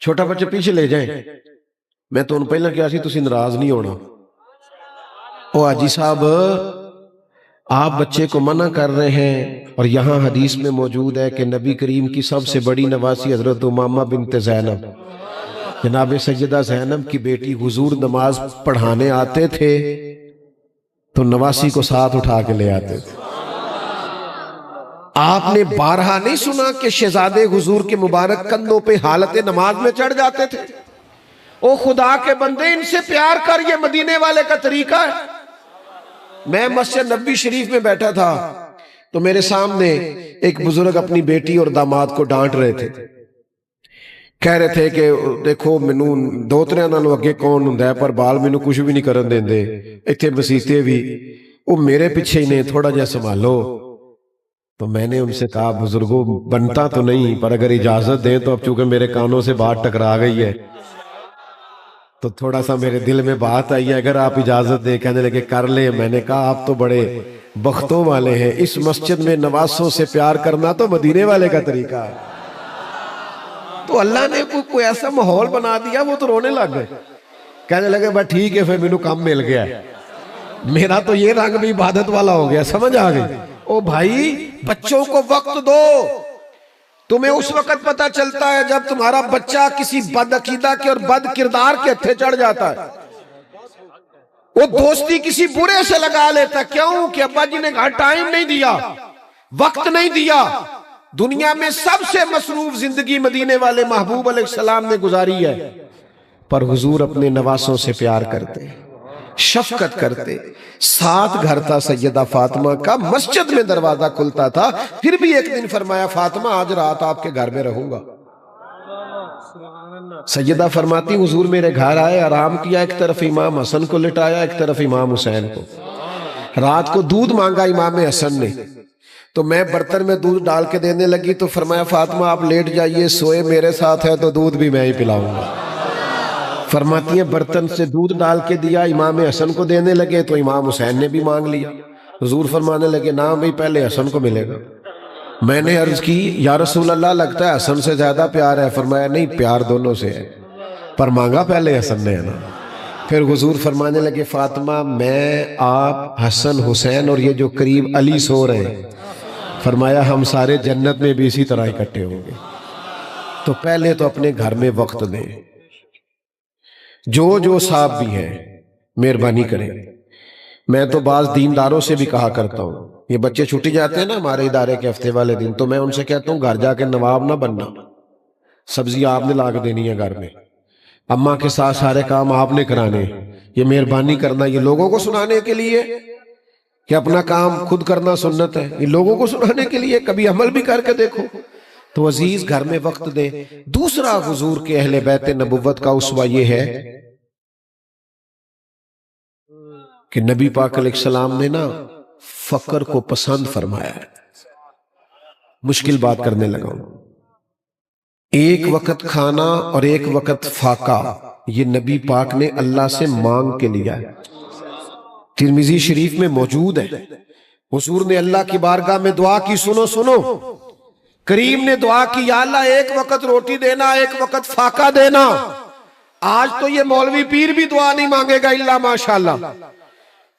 چھوٹا بچے پیچھے لے جائیں. میں تو ان پہلا کیا سی تسی ناراض نہیں ہونا. او حاجی صاحب آپ بچے کو منع کر رہے ہیں، اور یہاں حدیث میں موجود ہے کہ نبی کریم کی سب سے بڑی نواسی حضرت امامہ بنت زینب، جناب سیدہ زینب کی بیٹی، حضور نماز پڑھانے آتے تھے تو نواسی کو ساتھ اٹھا کے لے آتے تھے. آپ نے بارہا نہیں سنا کہ شہزادے حضور کے مبارک کندھوں پہ حالت نماز میں چڑھ جاتے تھے؟ او خدا کے بندے، ان سے پیار کر، یہ مدینے والے کا طریقہ ہے. میں مسجد نبوی شریف میں بیٹھا تھا تو میرے سامنے ایک بزرگ اپنی بیٹی اور داماد کو ڈانٹ رہے تھے. کہہ رہے تھے کہ دیکھو مینوں دوتریاں نالوں اگے کون ہوندا ہے، پر بال مینوں کچھ بھی نہیں کرن دیندے، ایتھے مسیتے بھی، او میرے پیچھے ہی نے، تھوڑا جہا سنبھالو. تو میں نے ان سے کہا بزرگوں بنتا تو نہیں، پر اگر اجازت دیں تو اب چونکہ میرے کانوں سے بات ٹکرا گئی ہے تو تھوڑا سا میرے دل میں بات آئی ہے، اگر آپ اجازت دیں۔ کہنے لگے کر لیں۔ میں نے کہا آپ تو بڑے بختوں والے ہیں، اس مسجد میں نوازوں سے پیار کرنا تو مدینے والے کا طریقہ ہے۔ تو اللہ نے کوئی ایسا ماحول بنا دیا، وہ تو رونے لگ گئے۔ کہنے لگے بس ٹھیک ہے، پھر مینوں کم مل گیا، میرا تو یہ رنگ بھی عبادت والا ہو گیا۔ سمجھ آ گئی؟ او بھائی بچوں کو وقت دو، تمہیں اس وقت پتا چلتا ہے جب تمہارا بچہ کسی بد عقیدہ کے اور بد کردار کے ہتھے چڑھ جاتا ہے، وہ دوستی کسی برے سے لگا لیتا ہے۔ کیوں کہ ابا جی نے کہا ٹائم نہیں دیا، وقت نہیں دیا۔ دنیا میں سب سے مصروف زندگی مدینے والے محبوب علیہ السلام نے گزاری ہے، پر حضور اپنے نواسوں سے پیار کرتے، شفقت کرتے۔ ساتھ گھر تھا سیدہ فاطمہ کا، مسجد میں دروازہ کھلتا تھا، پھر بھی ایک دن فرمایا فاطمہ آج رات آپ کے گھر میں رہوں گا۔ سیدہ فرماتی حضور میرے گھر آئے، آرام کیا، ایک طرف امام حسن کو لٹایا، ایک طرف امام حسین کو۔ رات کو دودھ مانگا امام حسن نے، تو میں برتن میں دودھ ڈال کے دینے لگی تو فرمایا فاطمہ آپ لیٹ جائیے، سوئے میرے ساتھ ہے تو دودھ بھی میں ہی پلاؤں گا۔ فرماتی ہے برتن سے دودھ ڈال کے دیا، امام حسن کو دینے لگے تو امام حسین نے بھی مانگ لیا۔ حضور فرمانے لگے نا بھئی پہلے حسن کو ملے گا۔ میں نے عرض کی یا رسول اللہ لگتا ہے حسن سے زیادہ پیار ہے۔ فرمایا نہیں، پیار دونوں سے ہے، پر مانگا پہلے حسن نے ہے نا۔ پھر حضور فرمانے لگے فاطمہ میں، آپ، حسن، حسین اور یہ جو قریب علی سو رہے ہیں، فرمایا ہم سارے جنت میں بھی اسی طرح اکٹھے ہوں گے۔ تو پہلے تو اپنے گھر میں وقت دیں۔ جو صاحب بھی ہیں مہربانی کریں۔ میں تو بعض دینداروں سے بھی کہا کرتا ہوں، یہ بچے چھٹی جاتے ہیں نا ہمارے ادارے کے ہفتے والے دن، تو میں ان سے کہتا ہوں گھر جا کے نواب نہ بننا، سبزی آپ نے لا کے دینی ہے گھر میں، اماں کے ساتھ سارے کام آپ نے کرانے۔ یہ مہربانی کرنا یہ لوگوں کو سنانے کے لیے کہ اپنا کام خود کرنا سنت ہے، یہ لوگوں کو سنانے کے لیے، کبھی عمل بھی کر کے دیکھو۔ تو عزیز گھر میں وقت دیں۔ دوسرا حضور کے اہل بیت نبوت کا اسوہ یہ ہے کہ نبی پاک علیہ السلام نے نا فقر کو پسند فرمایا ہے۔ مشکل بات کرنے لگا ہوں، ایک وقت کھانا اور ایک وقت فاقہ، یہ نبی پاک نے اللہ سے مانگ کے لیا ہے۔ ترمذی شریف میں موجود ہے، حضور نے اللہ کی بارگاہ میں دعا کی، سنو کریم نے دعا کی یا اللہ ایک وقت روٹی دینا، ایک وقت فاقہ دینا۔ آج تو یہ مولوی پیر بھی دعا نہیں مانگے گا الا ماشاءاللہ۔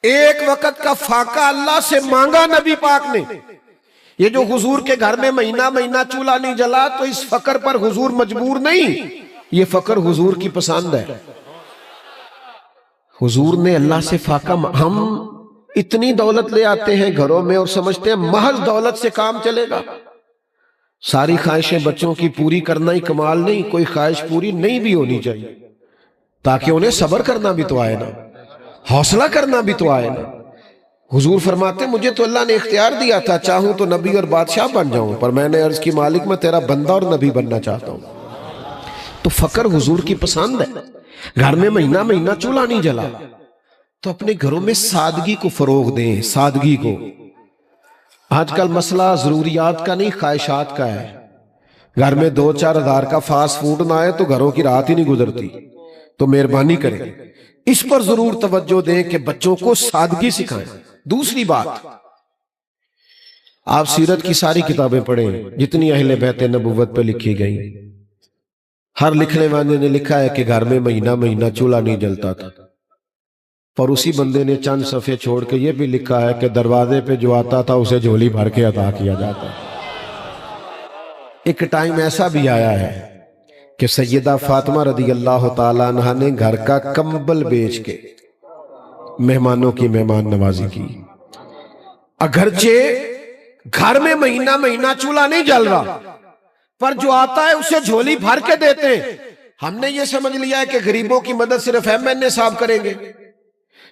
ایک وقت کا فاقہ اللہ سے مانگا نبی پاک نے۔ یہ جو حضور کے گھر میں مہینہ چولہا نہیں جلا تو اس فقر پر حضور مجبور نہیں، یہ فقر حضور کی پسند ہے۔ حضور نے اللہ سے فاقہ ہم اتنی دولت لے آتے ہیں گھروں میں اور سمجھتے ہیں محض دولت سے کام چلے گا۔ ساری خواہشیں بچوں کی پوری کرنا ہی کمال نہیں، کوئی خواہش پوری نہیں بھی ہونی چاہیے تاکہ انہیں صبر کرنا بھی تو آئے نا، حوصلہ کرنا بھی تو آئے نا۔ حضور فرماتے مجھے تو اللہ نے اختیار دیا تھا، چاہوں تو نبی اور بادشاہ بن جاؤں، پر میں نے عرض کی مالک میں تیرا بندہ اور نبی بننا چاہتا ہوں۔ تو فقر حضور کی پسند ہے۔ گھر میں مہینہ چولہا نہیں جلا تو اپنے گھروں میں سادگی کو فروغ دیں، سادگی کو۔ آج کل مسئلہ ضروریات کا نہیں خواہشات کا ہے۔ گھر میں 2-4 ہزار کا فاسٹ فوڈ نہ آئے تو گھروں کی رات ہی نہیں گزرتی۔ تو مہربانی کریں اس پر ضرور توجہ دیں کہ بچوں کو سادگی سکھائیں۔ دوسری بات، آپ سیرت کی ساری کتابیں پڑھیں جتنی اہل بیت نبوت پہ لکھی گئی، ہر لکھنے والے نے لکھا ہے کہ گھر میں مہینہ چولہا نہیں جلتا تھا، پر اسی بندے نے چند صفحے چھوڑ کے یہ بھی لکھا ہے کہ دروازے پہ جو آتا تھا اسے جھولی بھر کے عطا کیا جاتا۔ ایک ٹائم ایسا بھی آیا ہے کہ سیدہ فاطمہ رضی اللہ تعالیٰ عنہ نے گھر کا کمبل بیچ کے مہمانوں کی مہمان نوازی کی۔ اگرچہ گھر میں مہینہ چولہا نہیں جل رہا، پر جو آتا ہے اسے جھولی بھر کے دیتے ہیں۔ ہم نے یہ سمجھ لیا ہے کہ غریبوں کی مدد صرف MNA صاحب کریں گے،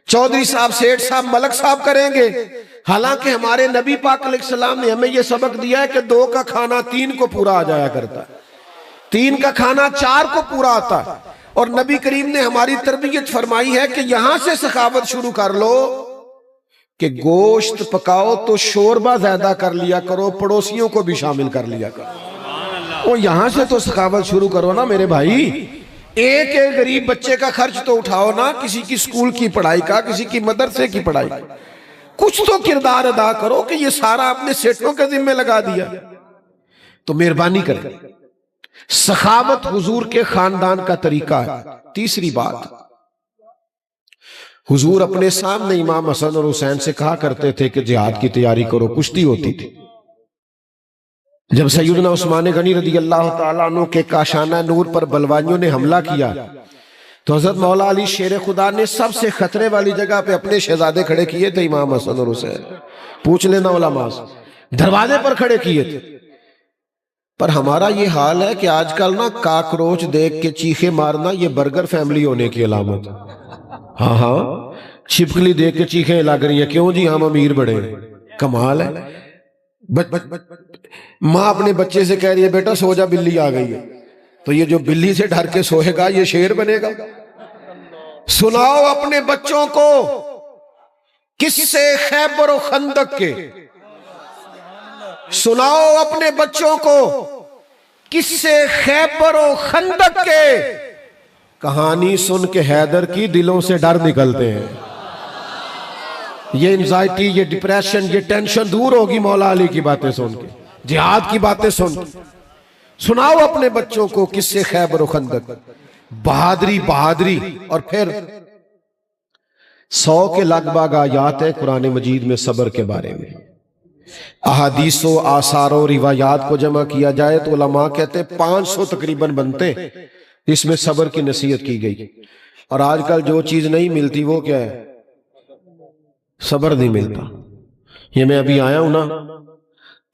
چودھری صاحب، سیٹھ صاحب، ملک صاحب کریں گے۔ حالانکہ ہمارے نبی پاک علیہ السلام نے ہمیں یہ سبق دیا ہے کہ 2 کا کھانا 3 کو پورا آ جایا کرتا ہے، 3 کا کھانا 4 کو پورا آتا ہے۔ اور نبی کریم نے ہماری تربیت فرمائی ہے کہ یہاں سے سخاوت شروع کر لو کہ گوشت پکاؤ تو شوربہ زیادہ کر لیا کرو، پڑوسیوں کو بھی شامل کر لیا کرو۔ وہ یہاں سے تو سخاوت شروع کرو نا میرے بھائی، ایک ایک غریب بچے کا خرچ تو اٹھاؤ نا، کسی کی سکول کی پڑھائی کا، کسی کی مدرسے کی پڑھائی کا، کچھ تو کردار ادا کرو کہ یہ سارا اپنے سیٹوں کے ذمہ لگا دیا۔ تو مہربانی کریں، سخاوت حضور کے خاندان کا طریقہ ہے۔ تیسری بات، حضور اپنے سامنے امام حسن اور حسین سے کہا کرتے تھے کہ جہاد کی تیاری کرو، کشتی ہوتی تھی۔ جب سیدنا عثمان غنی رضی اللہ تعالیٰ عنہ کے کاشانہ نور پر بلوائیوں نے حملہ کیا تو حضرت مولا علی شیر خدا نے سب سے خطرے والی جگہ پہ اپنے شہزادے کھڑے کیے تھے، امام حسن اور حسین، پوچھ لینا علماء سے، دروازے پر کھڑے کیے تھے۔ پر ہمارا یہ حال ہے کہ آج کل نا کاکروچ دیکھ کے چیخے مارنا یہ برگر فیملی ہونے کی علامت۔ ہاں ہاں، چھپکلی دیکھ کے چیخیں لگ رہی ہیں، کیوں جی ہم امیر بڑے ہیں، کمال ہے۔ ماں اپنے بچے سے کہہ رہی ہے بیٹا سو جا، بلی آ گئی ہے، تو یہ جو بلی سے ڈر کے سوئے گا یہ شیر بنے گا؟ سناؤ اپنے بچوں کو قصے خیبر و خندق کے، سناؤ اپنے بچوں کو قصے خیبر و خندق کے، کہانی سن کے حیدر کی دلوں سے ڈر نکلتے ہیں۔ یہ انزائٹی، یہ ڈپریشن، یہ ٹینشن دور ہوگی مولا علی کی باتیں سن کے، جہاد کی باتیں سن کے۔ سناؤ اپنے بچوں کو قصے خیبر و خندق، بہادری بہادری۔ اور پھر 100 کے لگ بھگ آیات ہے قرآن مجید میں صبر کے بارے میں۔ احادیث و آثار و روایات کو جمع کیا جائے تو علماء کہتے ہیں 500 تقریباً بنتے، اس میں صبر کی نصیحت کی گئی۔ اور آج کل جو چیز نہیں ملتی وہ کیا ہے؟ صبر نہیں ملتا۔ یہ میں ابھی آیا ہوں نا،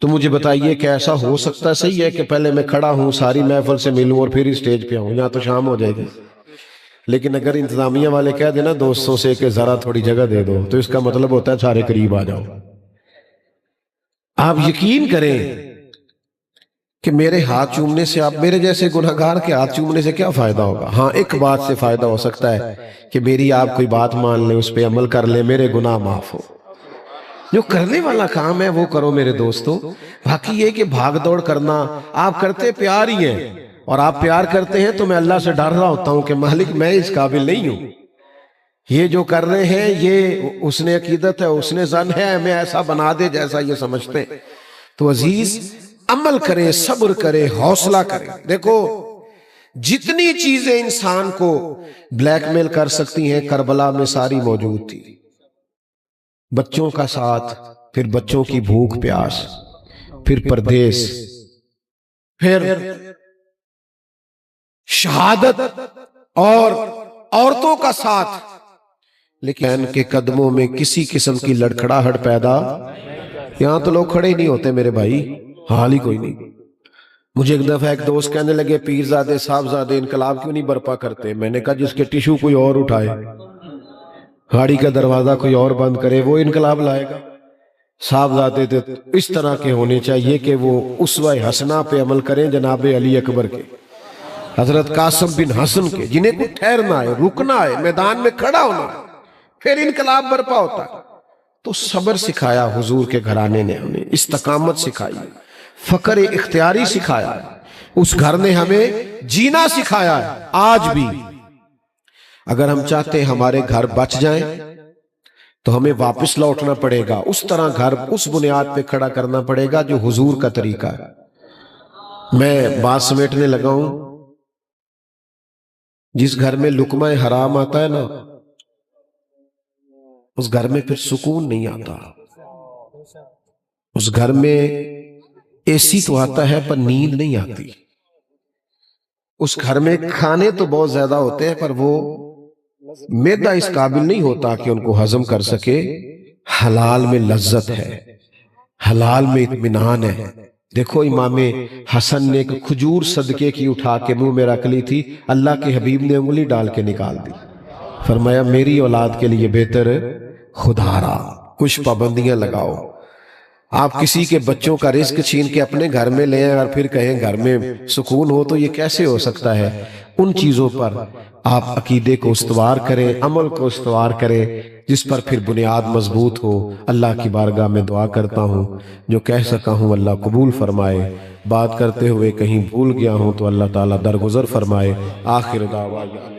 تو مجھے بتائیے کہ ایسا ہو سکتا ہے؟ صحیح ہے کہ پہلے میں کھڑا ہوں ساری محفل سے ملوں اور پھر ہی سٹیج پہ آؤں، یہاں تو شام ہو جائے گی۔ لیکن اگر انتظامیہ والے کہہ دینا دوستوں سے کہ ذرا تھوڑی جگہ دے دو، تو اس کا مطلب ہوتا ہے سارے قریب آ جاؤ۔ آپ یقین کریں کہ میرے ہاتھ چومنے سے، آپ میرے جیسے گناہگار کے ہاتھ چومنے سے کیا فائدہ ہوگا؟ ہاں ایک بات سے فائدہ ہو سکتا ہے کہ میری آپ کوئی بات مان لیں، اس پہ عمل کر لیں، میرے گناہ معاف ہو۔ جو کرنے والا کام ہے وہ کرو میرے دوستو۔ باقی یہ کہ بھاگ دوڑ کرنا، آپ کرتے پیار ہی ہیں، اور آپ پیار کرتے ہیں تو میں اللہ سے ڈر رہا ہوتا ہوں کہ مالک میں اس قابل نہیں ہوں۔ یہ جو کر رہے ہیں یہ اس نے عقیدت ہے، اس نے ظن ہے، ہمیں ایسا بنا دے جیسا یہ سمجھتے ہیں۔ تو عزیز عمل کریں، صبر کریں، حوصلہ کریں۔ دیکھو جتنی چیزیں انسان کو بلیک میل کر سکتی ہیں کربلا میں ساری موجود تھی۔ بچوں کا ساتھ، پھر بچوں کی بھوک پیاس، پھر پردیس، پھر شہادت اور عورتوں کا ساتھ، لیکن کے قدموں میں کسی قسم کی لڑکھڑاہٹ پیدا۔ یہاں تو لوگ کھڑے ہی نہیں ہوتے میرے بھائی، حال ہی کوئی نہیں۔ مجھے ایک دفعہ ایک دوست کہنے لگے پیرزادے صاحبزادے انقلاب کیوں نہیں برپا کرتے؟ میں نے کہا جس کے ٹیشو کوئی اور اٹھائے، گاڑی کا دروازہ کوئی اور بند کرے، وہ انقلاب لائے گا۔ صاحبزادے اس طرح کے ہونے چاہیے کہ وہ اسوہ حسنہ پہ عمل کریں جناب علی اکبر کے، حضرت قاسم بن حسن کے، جنہیں کو ٹھہرنا ہے، رکنا ہے، میدان میں کھڑا ہونا ہے، پھر انقلاب برپا ہوتا ہے۔ تو صبر سکھایا حضور کے گھرانے نے ہمیں، استقامت سکھائی، فقر اختیاری سکھایا، اس گھر نے ہمیں جینا سکھایا ہے۔ آج بھی اگر ہم چاہتے ہیں ہمارے گھر بچ جائیں تو ہمیں واپس لوٹنا پڑے گا، اس طرح گھر اس بنیاد پہ کھڑا کرنا پڑے گا جو حضور کا طریقہ ہے۔ میں بات سمیٹنے لگا ہوں، جس گھر میں لقمہ حرام آتا ہے نا، اس گھر میں پھر سکون نہیں آتا۔ اس گھر میں اے سی تو آتا ہے پر نیند نہیں آتی۔ اس گھر میں کھانے تو بہت زیادہ ہوتے ہیں پر وہ معدہ اس قابل نہیں ہوتا کہ ان کو ہضم کر سکے۔ حلال میں لذت ہے، حلال میں اطمینان ہے۔ دیکھو امام حسن نے ایک کھجور صدقے کی اٹھا کے منہ میں رکھ لی تھی، اللہ کے حبیب نے انگلی ڈال کے نکال دی، فرمایا میری اولاد کے لیے بہتر خدا را، کچھ پابندیاں لگاؤ۔ آپ کسی کے بچوں کا رزق چھین کے اپنے گھر میں لیں اور پھر کہیں گھر میں سکون ہو، تو یہ کیسے ہو سکتا ہے؟ ان چیزوں پر آپ عقیدے کو استوار کریں، عمل کو استوار کریں، جس پر پھر بنیاد مضبوط ہو۔ اللہ کی بارگاہ میں دعا کرتا ہوں جو کہہ سکا ہوں اللہ قبول فرمائے، بات کرتے ہوئے کہیں بھول گیا ہوں تو اللہ تعالیٰ درگزر فرمائے۔ آخر دعوانا